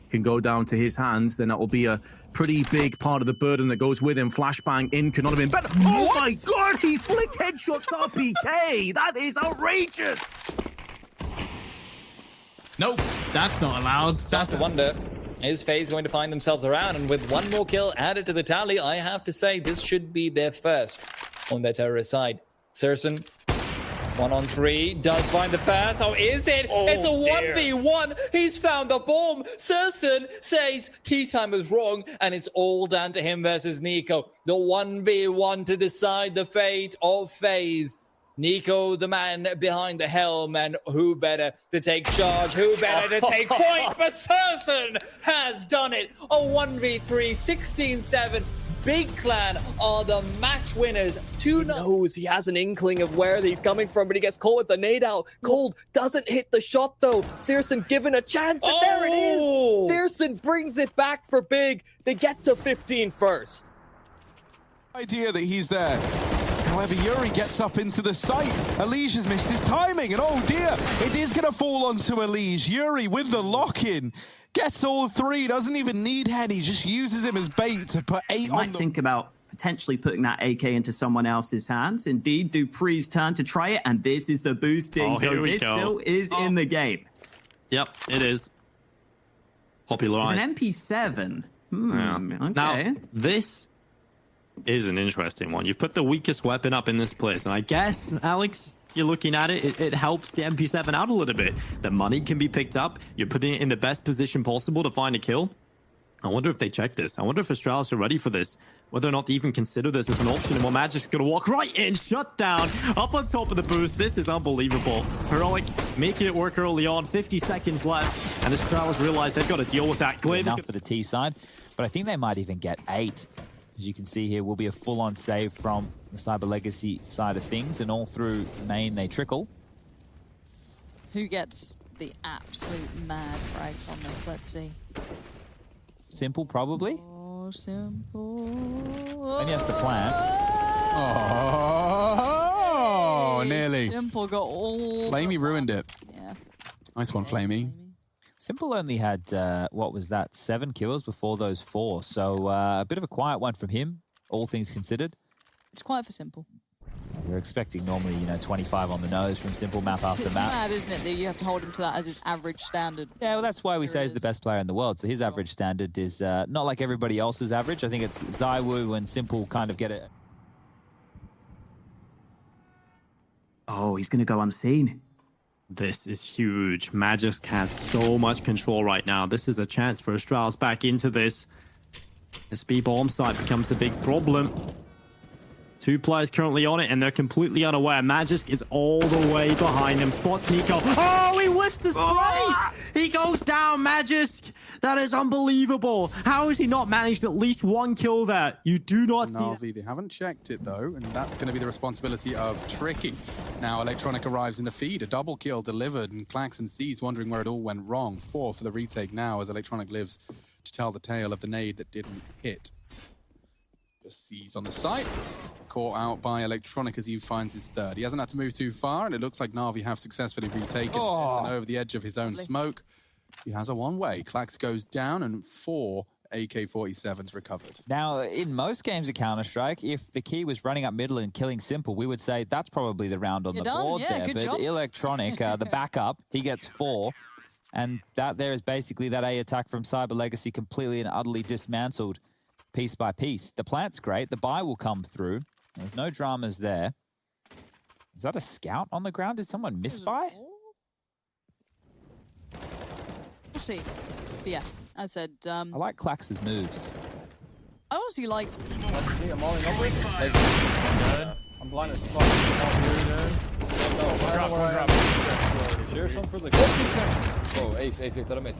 can go down to his hands, then that will be a pretty big part of the burden that goes with him. Flashbang in could not have been better. Oh my god, he flick headshots RPK! That is outrageous! Nope, that's not allowed. That's the wonder. Is FaZe going to find themselves around? And with one more kill added to the tally, I have to say this should be their first on their terrorist side. Serson, 1-on-3, does find the pass. Oh, is it? Oh, it's a 1v1. He's found the bomb. Serson says tea time is wrong, and it's all down to him versus Nico. The 1v1 to decide the fate of FaZe. Nico, the man behind the helm, and who better to take charge? Who better to take point? But Serson has done it. A 1v3, 16-7. Big Clan are the match winners. He knows, he has an inkling of where he's coming from, but he gets caught with the nade out. Cold doesn't hit the shot though. Searson given a chance, and there it is. Searson brings it back for Big. They get to 15 first. Idea that he's there. However, Yuri gets up into the site. Elige has missed his timing, and oh dear, it is going to fall onto Elige. Yuri with the lock-in. Gets all three, doesn't even need head. He just uses him as bait to put 8 on the... think about potentially putting that AK into someone else's hands. Indeed, Dupree's turn to try it, and this is the boosting. Oh, here we this go. still is in the game. Yep, it is. Popularized. An MP7. Yeah. Okay. Now, this is an interesting one. You've put the weakest weapon up in this place, and I guess, Alex, you're looking at it, it helps the MP7 out a little bit. The money can be picked up. You're putting it in the best position possible to find a kill. I wonder if they check this. I wonder if Astralis are ready for this. Whether or not they even consider this as an option. And Magic's going to walk right in, shut down, up on top of the boost. This is unbelievable. Heroic making it work early on. 50 seconds left. And Astralis realize they've got to deal with that. Glib enough for the T side, but I think they might even get 8. As you can see here, will be a full-on save from the Cyber Legacy side of things, and all through main they trickle. Who gets the absolute mad frags on this? Let's see. Simple, probably. Oh, Simple. And he has to plant. Oh, nearly. Simple got all... Flamey ruined it. Yeah. Nice one, Flamey. Simple only had, what was that, 7 kills before those 4. So a bit of a quiet one from him, all things considered. It's quiet for Simple. We're expecting normally, 25 on the nose from Simple map after map. It's mad, isn't it, that you have to hold him to that as his average standard. Yeah, well, that's why we say he's the best player in the world. So his average standard is not like everybody else's average. I think it's Zywoo and Simple kind of get it. Oh, he's going to go unseen. This is huge. Magisk has so much control right now. This is a chance for Astralis back into this. The speed bomb site becomes a big problem. 2 players currently on it, and they're completely unaware. Magisk is all the way behind him. Spots Nico. Oh, he whiffs the spray! He goes down, Magisk. That is unbelievable. How has he not managed at least 1 kill there? You do not see Na'Vi, they haven't checked it though, and that's going to be the responsibility of Tricky. Now Electronic arrives in the feed, a double kill delivered, and Klaxon sees, wondering where it all went wrong. 4 for the retake now as Electronic lives to tell the tale of the nade that didn't hit. Just sees on the site, caught out by Electronic as he finds his 3rd. He hasn't had to move too far, and it looks like Na'Vi have successfully retaken this and over the edge of his own smoke. He has a one-way. Klax goes down, and 4 AK-47s recovered. Now, in most games of Counter-Strike, if the key was running up middle and killing Simple, we would say that's probably the round on the board there. Good but job. Electronic, the backup, he gets 4. And that there is basically that A attack from Cyber Legacy completely and utterly dismantled piece by piece. The plant's great. The buy will come through. There's no dramas there. Is that a scout on the ground? Did someone miss by? We'll see. But yeah, as I said... I like Klax's moves. I honestly like... I'm all over. I'm blinded. Share some for the... Oh, ace, let him ace.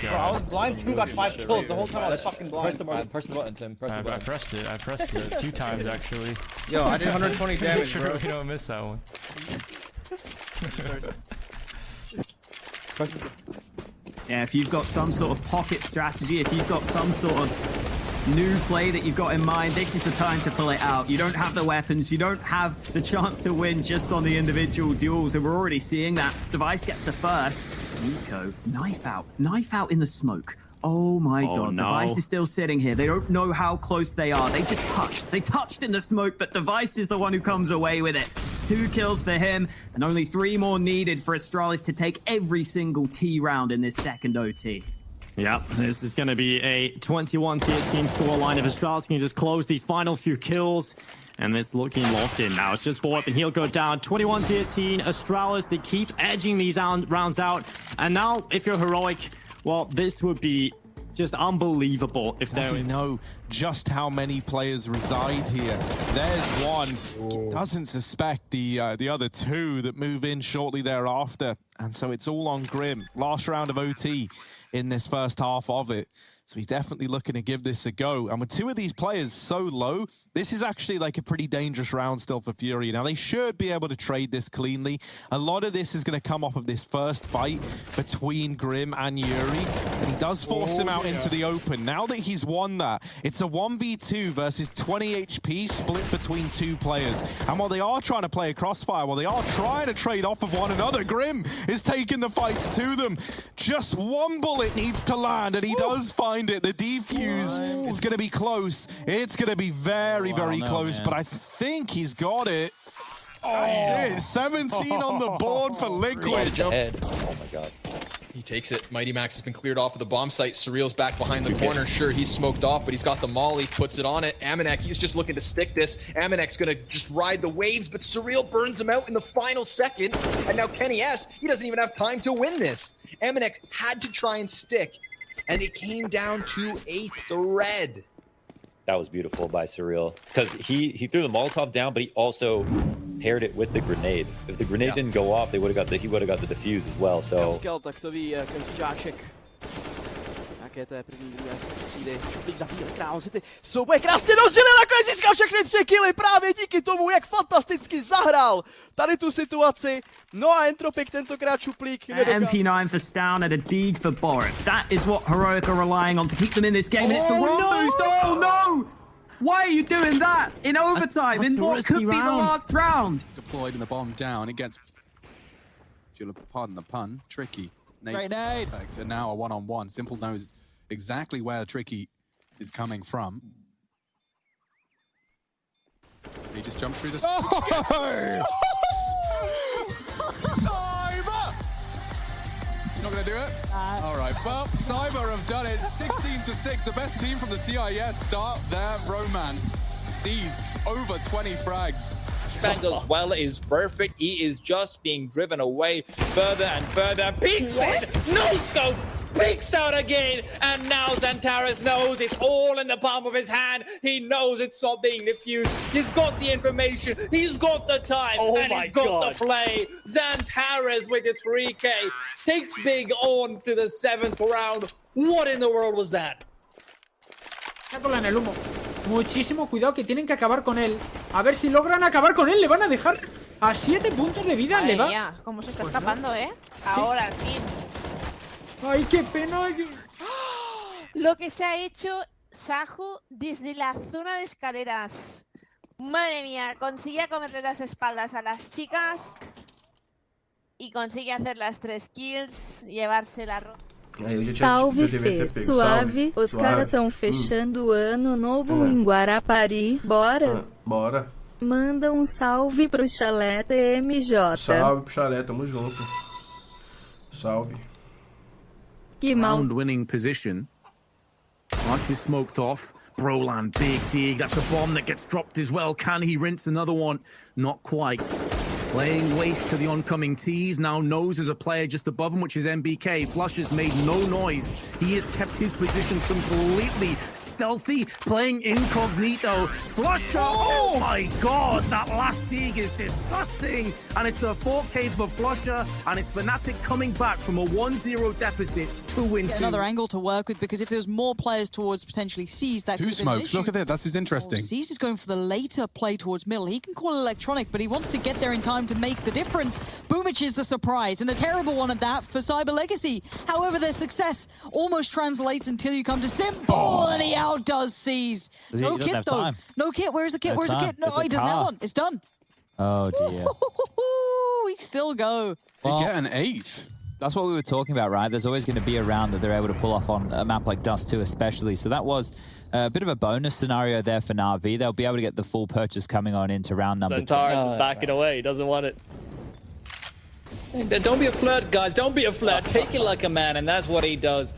Bro, I was blind too, got 5 kills the whole time I was fucking blind. Press the button, Tim. Press the button. I pressed it 2 times actually. Yo, I did 120 damage, bro. We don't miss that one. Yeah, if you've got some sort of pocket strategy, if you've got some sort of new play that you've got in mind, this is the time to pull it out. You don't have the weapons, you don't have the chance to win just on the individual duels, and we're already seeing that. Device gets the first. Nico, knife out in the smoke. Oh my god, no. Device is still sitting here. They don't know how close they are. They just touched. They touched in the smoke, but Device is the one who comes away with it. 2 kills for him, and only 3 more needed for Astralis to take every single T round in this second OT. Yeah, this is going to be a 21-18 scoreline. If Astralis can just close these final few kills, and it's looking locked in now. It's just Borp, and he'll go down. 21-18, Astralis, they keep edging these rounds out. And now, if you're heroic, well, this would be just unbelievable if they know just how many players reside here. There's one. Doesn't suspect the other 2 that move in shortly thereafter. And so it's all on Grim. Last round of OT in this first half of it. So he's definitely looking to give this a go. And with 2 of these players so low, this is actually like a pretty dangerous round still for Fury. Now, they should be able to trade this cleanly. A lot of this is going to come off of this first fight between Grim and Yuri. And he does force him out into the open. Now that he's won that, it's a 1v2 versus 20 HP split between 2 players. And while they are trying to play a crossfire, while they are trying to trade off of one another, Grim is taking the fights to them. Just 1 bullet needs to land, and he does find it. The defuse, it's going to be close. It's going to be very, very close, but I think he's got it. That's it. 17 on the board for Liquid. Oh my god. He takes it. Mighty Max has been cleared off of the bomb site. Surreal's back behind the corner. Sure, he's smoked off, but he's got the molly, puts it on it. Amanek, he's just looking to stick this. Amanek's gonna just ride the waves, but Surreal burns him out in the final second. And now Kenny S, he doesn't even have time to win this. Amanek had to try and stick, and it came down to a thread. That was beautiful by Surreal, because he threw the Molotov down, but he also paired it with the grenade. If the grenade didn't go off, he would have got the defuse as well. So tak to ví Kantičáček. Jaké to je první, druhé, přijde, šuplík zabíjel král, si ty souboje krásně rozdělil, nakonec získal všechny 3 killy právě díky tomu, jak fantasticky zahrál tady tu situaci. No a Entropic tentokrát šuplík. MP9 for Stown and a Deeg for Borat. That is what Heroic are relying on to keep them in this game, and it's the wrong boost. Oh no! Why are you doing that in overtime in what could be the last round? Deployed and the bomb down. It gets, if you'll pardon the pun, tricky. Great nade. Perfect. And now a 1-on-1. Simple knows exactly where Tricky is coming from. He just jumped through the... Oh! Cyber! You're not going to do it? All right. Well, Cyber have done it. 16-6. The best team from the CIS start their romance. Sees over 20 frags. Bang goes well, is perfect. He is just being driven away further and further. Peeks in, no scope, peeks out again, and now Xantares knows it's all in the palm of his hand. He knows it's not being diffused. He's got the information, he's got the time, and he's got the play. Xantares with the 3K takes Big on to the 7th round. What in the world was that? En el humo. Muchísimo cuidado que tienen que acabar con él. A ver si logran acabar con él. Le van a dejar a 7 puntos de vida. Madre le va. mía, cómo se está escapando, ¿eh? Ahora, al fin. Ay, qué pena. Lo que se ha hecho Saju desde la zona de escaleras. Madre mía, consigue comerle las espaldas a las chicas y consigue hacer las 3 kills, llevarse la ronda. Salve, Fê. Suave. Os caras tão fechando o ano novo em Guarapari. Bora? Bora. Manda salve pro Chalé TMJ. Salve pro Chalé, tamo junto. Salve. Round winning position. Arch is smoked off. Broland, big dig. That's a bomb that gets dropped as well. Can he rinse another one? Not quite. Playing waste to the oncoming T's. Now knows there's a player just above him, which is MBK. Flush has made no noise. He has kept his position completely stealthy, playing incognito. Flusher, oh my god, that last dig is disgusting. And it's a 4K for Flusher, and it's Fnatic coming back from a 1-0 deficit to win. Another angle to work with, because if there's more players towards potentially C's, that could have been an issue. Look at it, that's interesting. C's is going for the later play towards middle. He can call Electronic, but he wants to get there in time to make the difference. Boomich is the surprise, and a terrible one at that for Cyber Legacy. However, their success almost translates until you come to Simple, and he outdoes C's. No kit, though. Time. No kit. Where's the kit? Where's the kit? No, he doesn't have one. It's done. Oh, dear. We still go. They get an 8th. That's what we were talking about, right? There's always going to be a round that they're able to pull off on a map like Dust 2 especially. So that was a bit of a bonus scenario there for Na'Vi. They'll be able to get the full purchase coming on into round number 2. Centaur's backing away. He doesn't want it. Don't be a flirt, guys. Don't be a flirt. Take it like a man, and that's what he does.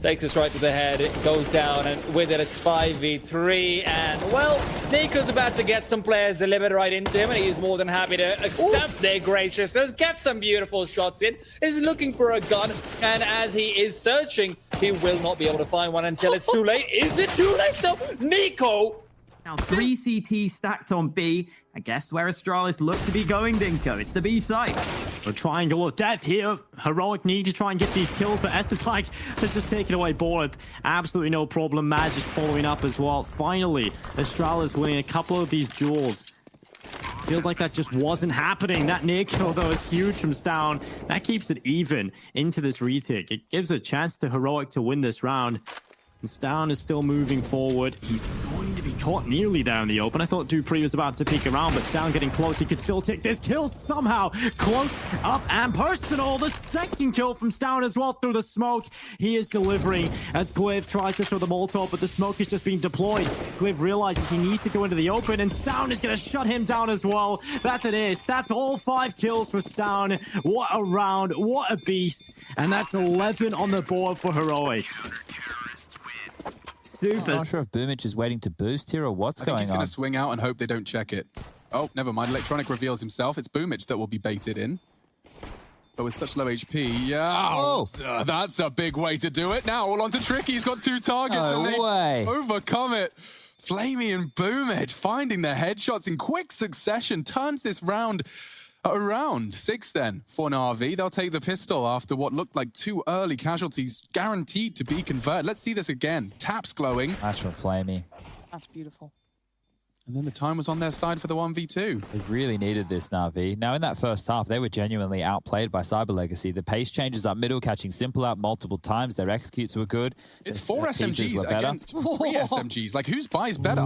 Takes us right to the head. It goes down, and with it, it's 5v3. And, well, Nico's about to get some players delivered right into him, and he's more than happy to accept their graciousness, get some beautiful shots in, is looking for a gun, and as he is searching, he will not be able to find one until it's too late. Is it too late, though? Nico! Now 3 CT stacked on B. I guess where Astralis look to be going, Dinko. It's the B side. A triangle of death here. Heroic need to try and get these kills, but Estefike has just taken away Borb. Absolutely no problem. Mad just following up as well. Finally, Astralis winning a couple of these duels. Feels like that just wasn't happening. That near kill, though, is huge from Stown. That keeps it even into this retake. It gives a chance to Heroic to win this round. And Stown is still moving forward. He's going to be caught nearly there in the open. I thought Dupree was about to peek around, but Stown getting close. He could still take this kill somehow. Close up and personal. The second kill from Stown as well through the smoke. He is delivering as Gliv tries to throw the Molotov, but the smoke is just being deployed. Gliv realizes he needs to go into the open, and Stown is going to shut him down as well. That's an ace. That's all 5 kills for Stown. What a round. What a beast. And that's 11 on the board for Heroic. I'm not sure if Boomich is waiting to boost here or what's going on. I think he's going to swing out and hope they don't check it. Oh, never mind. Electronic reveals himself. It's Boomich that will be baited in. But with such low HP, yeah, that's a big way to do it. Now all on to Tricky. He's got 2 targets and they overcome it. Flamey and Boomich finding their headshots in quick succession turns this round around. 6 then for Na'Vi. They'll take the pistol after what looked like 2 early casualties guaranteed to be converted. Let's see this again. Taps glowing. That's from Flamey. That's beautiful. And then the time was on their side for the 1v2. They really needed this, Na'Vi. Now, in that first half, they were genuinely outplayed by Cyber Legacy. The pace changes up middle, catching Simple out multiple times. Their executes were good. It's 4 SMGs against 3 SMGs. Like, whose buy is better?